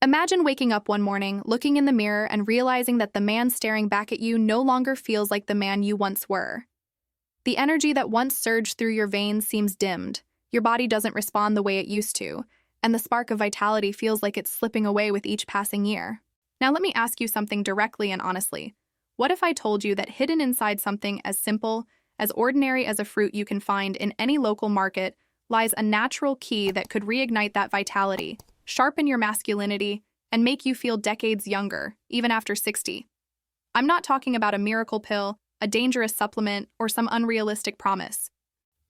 Imagine waking up one morning, looking in the mirror, and realizing that the man staring back at you no longer feels like the man you once were. The energy that once surged through your veins seems dimmed, your body doesn't respond the way it used to, and the spark of vitality feels like it's slipping away with each passing year. Now let me ask you something directly and honestly. What if I told you that hidden inside something as simple, as ordinary as a fruit you can find in any local market lies a natural key that could reignite that vitality, sharpen your masculinity, and make you feel decades younger, even after 60? I'm not talking about a miracle pill, a dangerous supplement, or some unrealistic promise.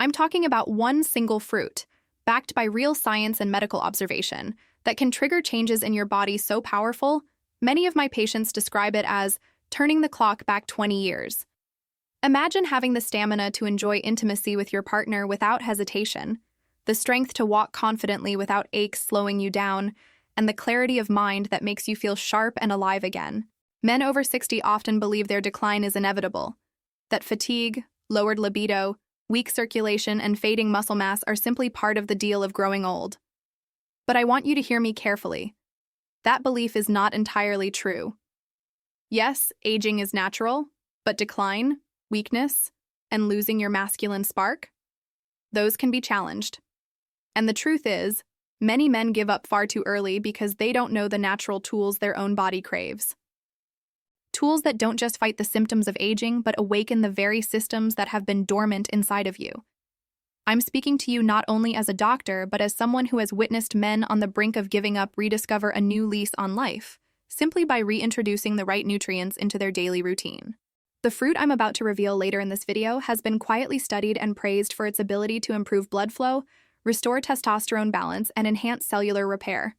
I'm talking about one single fruit, backed by real science and medical observation, that can trigger changes in your body so powerful, many of my patients describe it as turning the clock back 20 years. Imagine having the stamina to enjoy intimacy with your partner without hesitation, the strength to walk confidently without aches slowing you down, and the clarity of mind that makes you feel sharp and alive again. Men over 60 often believe their decline is inevitable, that fatigue, lowered libido, weak circulation, and fading muscle mass are simply part of the deal of growing old. But I want you to hear me carefully. That belief is not entirely true. Yes, aging is natural, but decline, weakness, and losing your masculine spark? Those can be challenged. And the truth is, many men give up far too early because they don't know the natural tools their own body craves. Tools that don't just fight the symptoms of aging, but awaken the very systems that have been dormant inside of you. I'm speaking to you not only as a doctor, but as someone who has witnessed men on the brink of giving up rediscover a new lease on life, simply by reintroducing the right nutrients into their daily routine. The fruit I'm about to reveal later in this video has been quietly studied and praised for its ability to improve blood flow, restore testosterone balance, and enhance cellular repair.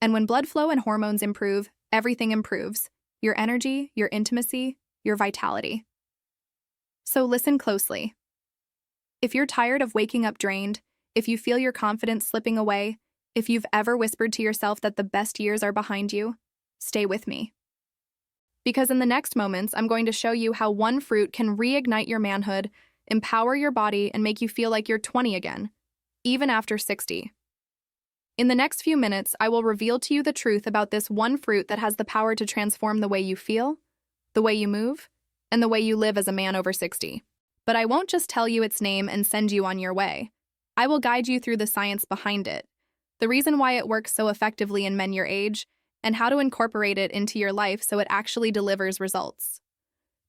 And when blood flow and hormones improve, everything improves. Your energy, your intimacy, your vitality. So listen closely. If you're tired of waking up drained, if you feel your confidence slipping away, if you've ever whispered to yourself that the best years are behind you, stay with me. Because in the next moments, I'm going to show you how one fruit can reignite your manhood, empower your body, and make you feel like you're 20 again, even after 60. In the next few minutes, I will reveal to you the truth about this one fruit that has the power to transform the way you feel, the way you move, and the way you live as a man over 60. But I won't just tell you its name and send you on your way. I will guide you through the science behind it, the reason why it works so effectively in men your age, and how to incorporate it into your life so it actually delivers results.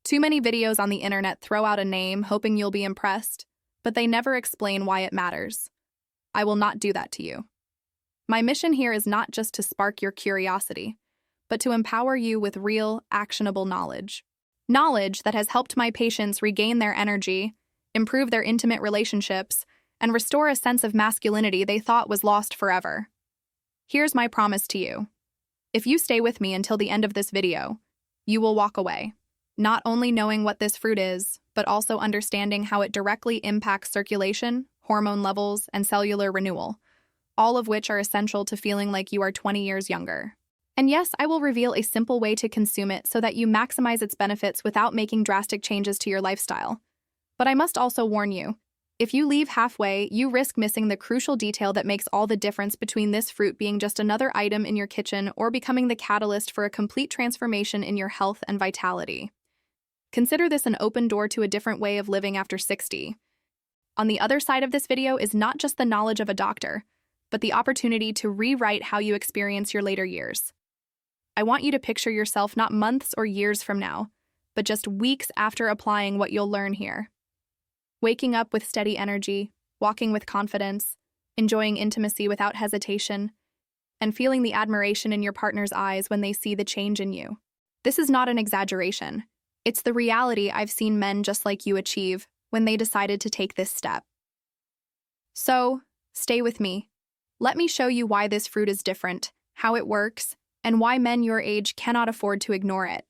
Too many videos on the internet throw out a name hoping you'll be impressed, but they never explain why it matters. I will not do that to you. My mission here is not just to spark your curiosity, but to empower you with real, actionable knowledge. Knowledge that has helped my patients regain their energy, improve their intimate relationships, and restore a sense of masculinity they thought was lost forever. Here's my promise to you. If you stay with me until the end of this video, you will walk away, not only knowing what this fruit is, but also understanding how it directly impacts circulation, hormone levels, and cellular renewal, all of which are essential to feeling like you are 20 years younger. And yes, I will reveal a simple way to consume it so that you maximize its benefits without making drastic changes to your lifestyle. But I must also warn you, if you leave halfway, you risk missing the crucial detail that makes all the difference between this fruit being just another item in your kitchen or becoming the catalyst for a complete transformation in your health and vitality. Consider this an open door to a different way of living after 60. On the other side of this video is not just the knowledge of a doctor, but the opportunity to rewrite how you experience your later years. I want you to picture yourself not months or years from now, but just weeks after applying what you'll learn here. Waking up with steady energy, walking with confidence, enjoying intimacy without hesitation, and feeling the admiration in your partner's eyes when they see the change in you. This is not an exaggeration. It's the reality I've seen men just like you achieve when they decided to take this step. So, stay with me. Let me show you why this fruit is different, how it works, and why men your age cannot afford to ignore it.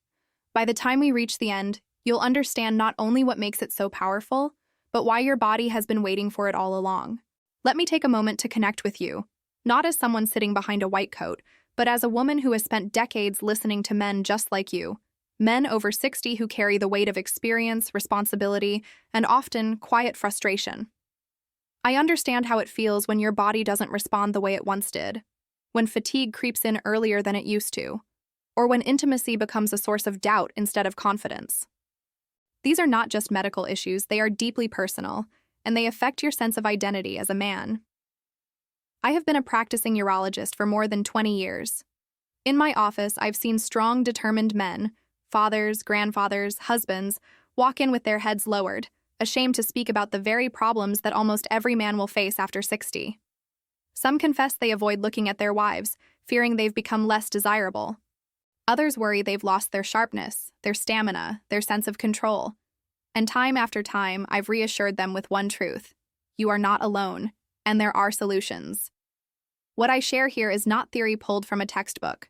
By the time we reach the end, you'll understand not only what makes it so powerful, but why your body has been waiting for it all along. Let me take a moment to connect with you, not as someone sitting behind a white coat, but as a woman who has spent decades listening to men just like you, men over 60 who carry the weight of experience, responsibility, and often quiet frustration. I understand how it feels when your body doesn't respond the way it once did. when fatigue creeps in earlier than it used to, or when intimacy becomes a source of doubt instead of confidence. These are not just medical issues, they are deeply personal, and they affect your sense of identity as a man. I have been a practicing urologist for more than 20 years. In my office, I've seen strong, determined men, fathers, grandfathers, husbands, walk in with their heads lowered, ashamed to speak about the very problems that almost every man will face after 60. Some confess they avoid looking at their wives, fearing they've become less desirable. Others worry they've lost their sharpness, their stamina, their sense of control. And time after time, I've reassured them with one truth: you are not alone, and there are solutions. What I share here is not theory pulled from a textbook.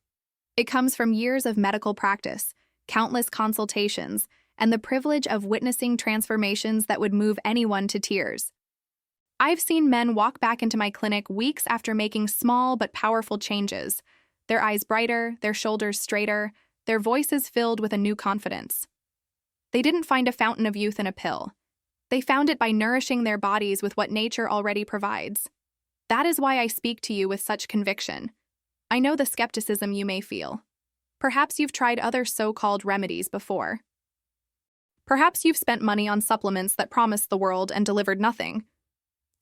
It comes from years of medical practice, countless consultations, and the privilege of witnessing transformations that would move anyone to tears. I've seen men walk back into my clinic weeks after making small but powerful changes, their eyes brighter, their shoulders straighter, their voices filled with a new confidence. They didn't find a fountain of youth in a pill. They found it by nourishing their bodies with what nature already provides. That is why I speak to you with such conviction. I know the skepticism you may feel. Perhaps you've tried other so-called remedies before. Perhaps you've spent money on supplements that promised the world and delivered nothing.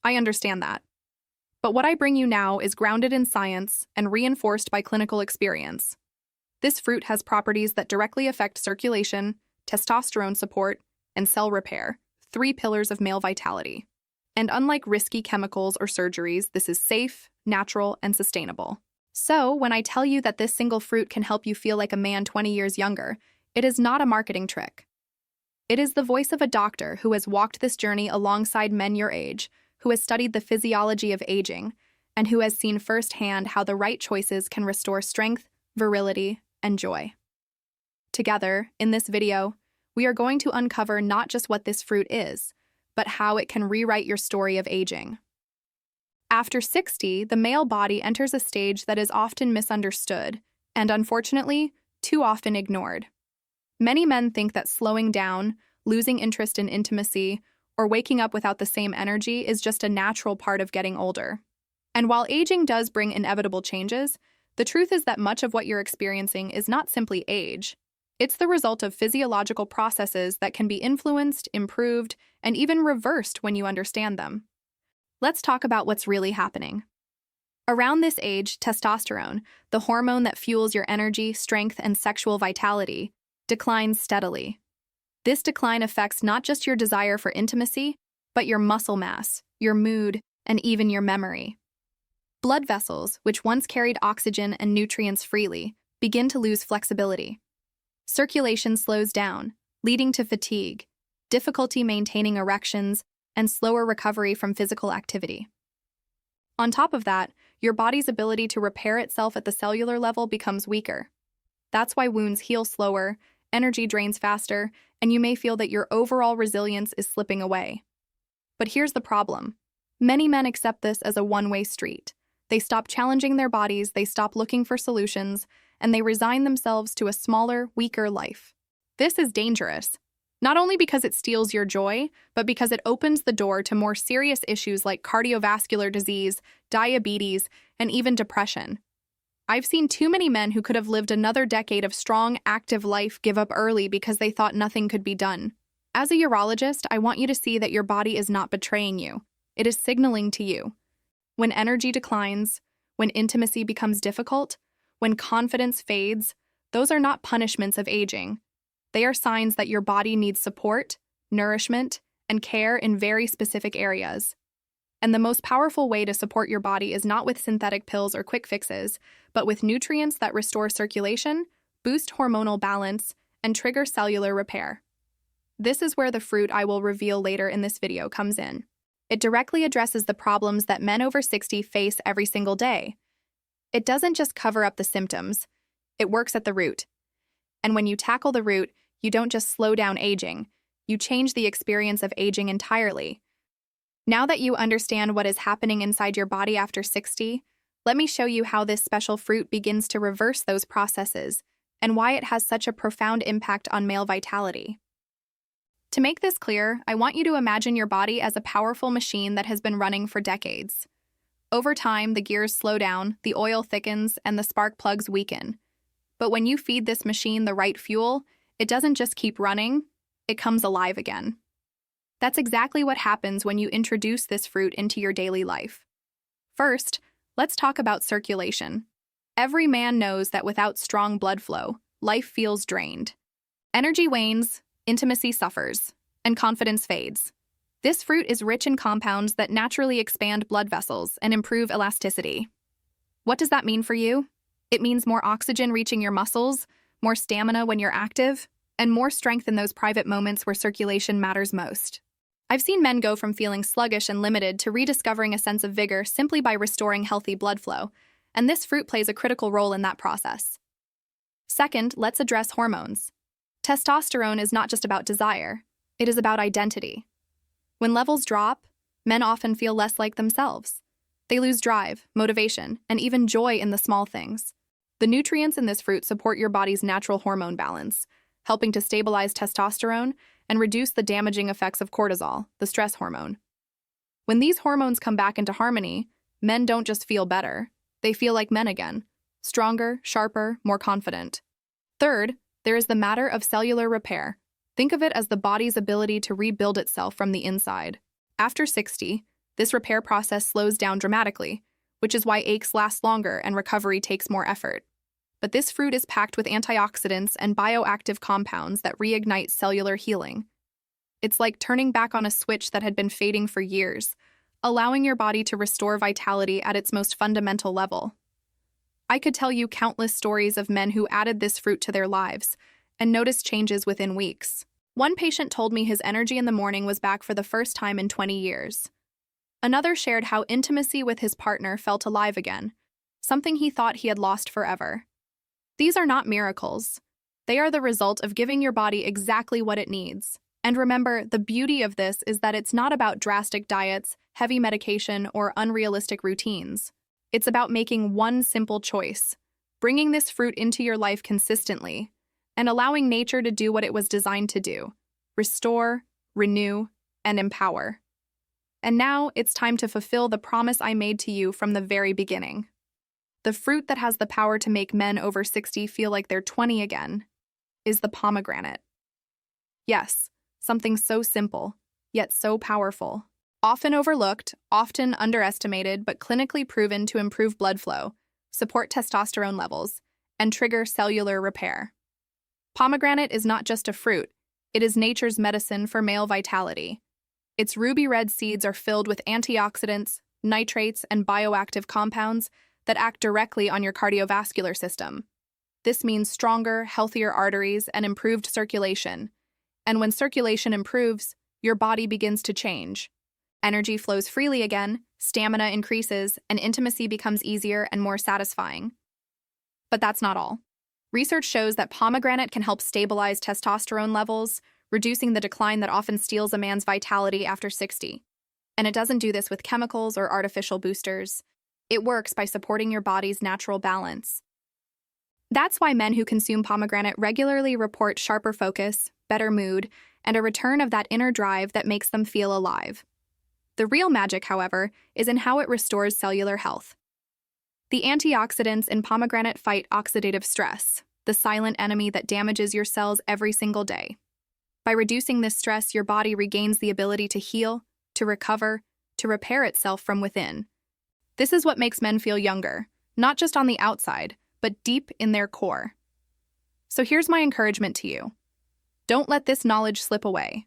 I understand that. But what I bring you now is grounded in science and reinforced by clinical experience. This fruit has properties that directly affect circulation, testosterone support, and cell repair, 3 pillars of male vitality. And unlike risky chemicals or surgeries, this is safe, natural, and sustainable. So, when I tell you that this single fruit can help you feel like a man 20 years younger, it is not a marketing trick. It is the voice of a doctor who has walked this journey alongside men your age, who has studied the physiology of aging, and who has seen firsthand how the right choices can restore strength, virility, and joy. Together, in this video, we are going to uncover not just what this fruit is, but how it can rewrite your story of aging. After 60, the male body enters a stage that is often misunderstood and, unfortunately, too often ignored. Many men think that slowing down, losing interest in intimacy, or waking up without the same energy is just a natural part of getting older. And while aging does bring inevitable changes, the truth is that much of what you're experiencing is not simply age. It's the result of physiological processes that can be influenced, improved, and even reversed when you understand them. Let's talk about what's really happening. Around this age, testosterone, the hormone that fuels your energy, strength, and sexual vitality, declines steadily. This decline affects not just your desire for intimacy, but your muscle mass, your mood, and even your memory. Blood vessels, which once carried oxygen and nutrients freely, begin to lose flexibility. Circulation slows down, leading to fatigue, difficulty maintaining erections, and slower recovery from physical activity. On top of that, your body's ability to repair itself at the cellular level becomes weaker. That's why wounds heal slower, energy drains faster, and you may feel that your overall resilience is slipping away. But here's the problem. Many men accept this as a one-way street. They stop challenging their bodies, they stop looking for solutions, and they resign themselves to a smaller, weaker life. This is dangerous, not only because it steals your joy, but because it opens the door to more serious issues like cardiovascular disease, diabetes, and even depression. I've seen too many men who could have lived another decade of strong, active life give up early because they thought nothing could be done. As a urologist, I want you to see that your body is not betraying you. It is signaling to you. When energy declines, when intimacy becomes difficult, when confidence fades, those are not punishments of aging. They are signs that your body needs support, nourishment, and care in very specific areas. And the most powerful way to support your body is not with synthetic pills or quick fixes, but with nutrients that restore circulation, boost hormonal balance, and trigger cellular repair. This is where the fruit I will reveal later in this video comes in. It directly addresses the problems that men over 60 face every single day. It doesn't just cover up the symptoms, it works at the root. And when you tackle the root, you don't just slow down aging, you change the experience of aging entirely. Now that you understand what is happening inside your body after 60, let me show you how this special fruit begins to reverse those processes and why it has such a profound impact on male vitality. To make this clear, I want you to imagine your body as a powerful machine that has been running for decades. Over time, the gears slow down, the oil thickens, and the spark plugs weaken. But when you feed this machine the right fuel, it doesn't just keep running, it comes alive again. That's exactly what happens when you introduce this fruit into your daily life. First, let's talk about circulation. Every man knows that without strong blood flow, life feels drained. Energy wanes, intimacy suffers, and confidence fades. This fruit is rich in compounds that naturally expand blood vessels and improve elasticity. What does that mean for you? It means more oxygen reaching your muscles, more stamina when you're active, and more strength in those private moments where circulation matters most. I've seen men go from feeling sluggish and limited to rediscovering a sense of vigor simply by restoring healthy blood flow, and this fruit plays a critical role in that process. Second, let's address hormones. Testosterone is not just about desire, it is about identity. When levels drop, men often feel less like themselves. They lose drive, motivation, and even joy in the small things. The nutrients in this fruit support your body's natural hormone balance, helping to stabilize testosterone and reduce the damaging effects of cortisol, the stress hormone. When these hormones come back into harmony, men don't just feel better, they feel like men again, stronger, sharper, more confident. Third, there is the matter of cellular repair. Think of it as the body's ability to rebuild itself from the inside. After 60, this repair process slows down dramatically, which is why aches last longer and recovery takes more effort. But this fruit is packed with antioxidants and bioactive compounds that reignite cellular healing. It's like turning back on a switch that had been fading for years, allowing your body to restore vitality at its most fundamental level. I could tell you countless stories of men who added this fruit to their lives and noticed changes within weeks. One patient told me his energy in the morning was back for the first time in 20 years. Another shared how intimacy with his partner felt alive again, something he thought he had lost forever. These are not miracles. They are the result of giving your body exactly what it needs. And remember, the beauty of this is that it's not about drastic diets, heavy medication, or unrealistic routines. It's about making one simple choice, bringing this fruit into your life consistently, and allowing nature to do what it was designed to do: restore, renew, and empower. And now it's time to fulfill the promise I made to you from the very beginning. The fruit that has the power to make men over 60 feel like they're 20 again is the pomegranate. Yes, something so simple, yet so powerful. Often overlooked, often underestimated, but clinically proven to improve blood flow, support testosterone levels, and trigger cellular repair. Pomegranate is not just a fruit, it is nature's medicine for male vitality. Its ruby red seeds are filled with antioxidants, nitrates, and bioactive compounds that act directly on your cardiovascular system. This means stronger, healthier arteries and improved circulation. And when circulation improves, your body begins to change. Energy flows freely again, stamina increases, and intimacy becomes easier and more satisfying. But that's not all. Research shows that pomegranate can help stabilize testosterone levels, reducing the decline that often steals a man's vitality after 60. And it doesn't do this with chemicals or artificial boosters. It works by supporting your body's natural balance. That's why men who consume pomegranate regularly report sharper focus, better mood, and a return of that inner drive that makes them feel alive. The real magic, however, is in how it restores cellular health. The antioxidants in pomegranate fight oxidative stress, the silent enemy that damages your cells every single day. By reducing this stress, your body regains the ability to heal, to recover, to repair itself from within. This is what makes men feel younger, not just on the outside, but deep in their core. So here's my encouragement to you. Don't let this knowledge slip away.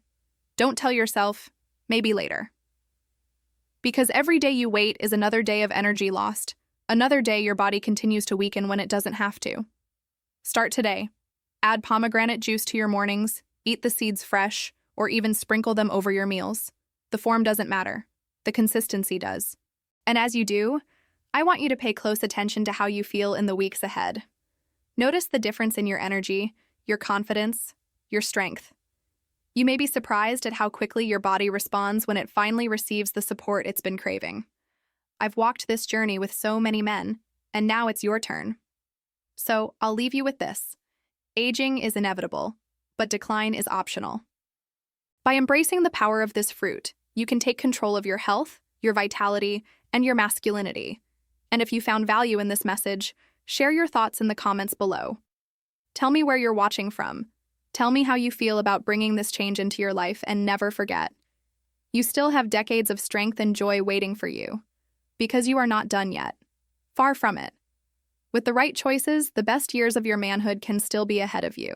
Don't tell yourself, maybe later. Because every day you wait is another day of energy lost, another day your body continues to weaken when it doesn't have to. Start today. Add pomegranate juice to your mornings, eat the seeds fresh, or even sprinkle them over your meals. The form doesn't matter. The consistency does. And as you do, I want you to pay close attention to how you feel in the weeks ahead. Notice the difference in your energy, your confidence, your strength. You may be surprised at how quickly your body responds when it finally receives the support it's been craving. I've walked this journey with so many men, and now it's your turn. So I'll leave you with this. Aging is inevitable, but decline is optional. By embracing the power of this fruit, you can take control of your health, your vitality, and your masculinity. And if you found value in this message, share your thoughts in the comments below. Tell me where you're watching from. Tell me how you feel about bringing this change into your life, and never forget, you still have decades of strength and joy waiting for you. Because you are not done yet. Far from it. With the right choices, the best years of your manhood can still be ahead of you.